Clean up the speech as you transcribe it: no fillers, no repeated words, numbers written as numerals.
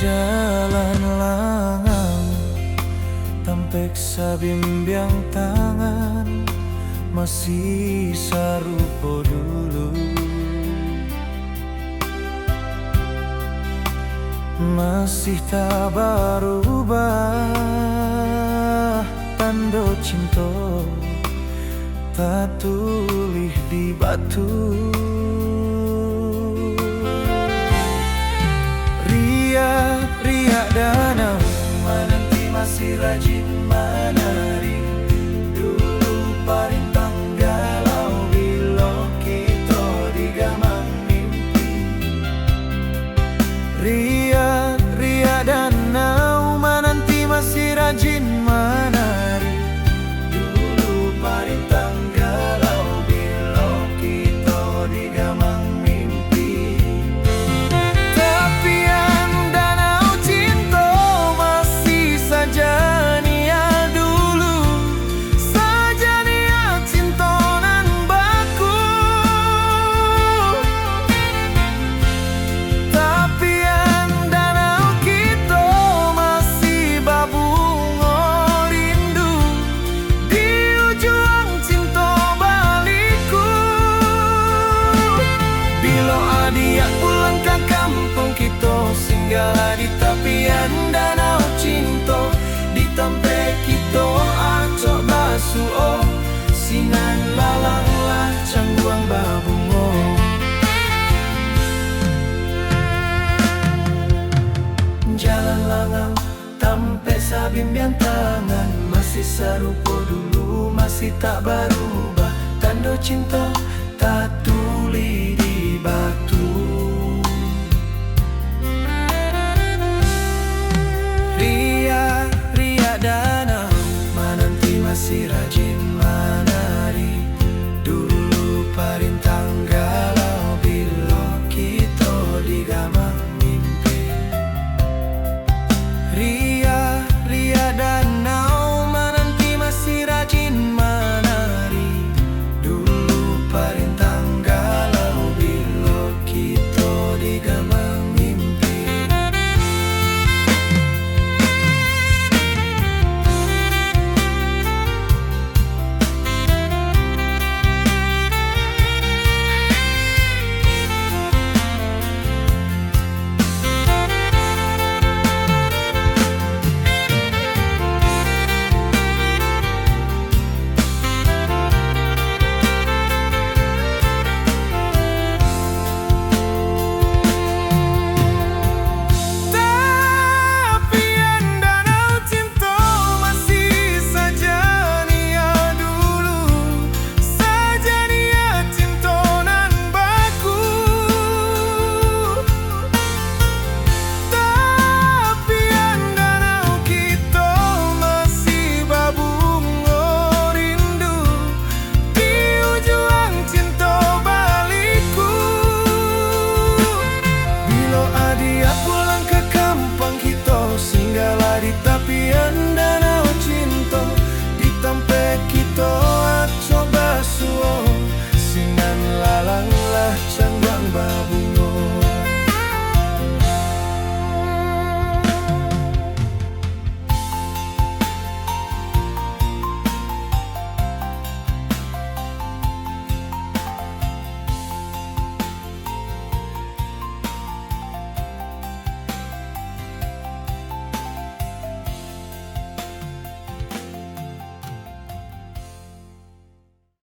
jalan langang tampek sabimbiang tangan masih sarupo dulu, masih tak berubah tanda cinta tak tulis di batu. Riak-riak danau menanti masih rajin menari. Dulu parintang galau bila kita digamang mimpi. Riak-riak danau menanti masih rajin menari. Dulu parintang galau bila kita digamang mimpi. Tepian danau cinta masih saja nia dulu, saja nia cinta nan baku. Tepian danau kita masih babungo rindu, di ujung cinta baliku. Bila adik pulang ke kampung kita, singgah di tepian danau cinta. Di tempat kita acok basuo, sinan lalang lah cangguang babungo. Jalan langang tampek sabimbiang tangan masih sarupo dulu, masih tak berubah tanda cinta tak tulis di batu. Riak-riak danau menanti masih rajin menari. Dulu parintang galau bila kita digamang mimpi. Riak-riak danau menanti masih rajin menari. Dulu parintang galau bila kita digamang mimpi. Tepian danau cinta masih saja nia dulu, saja nia cinta nan baku. Tepian danau kita masih babungo rindu, di ujung cinta baliku. Bila adik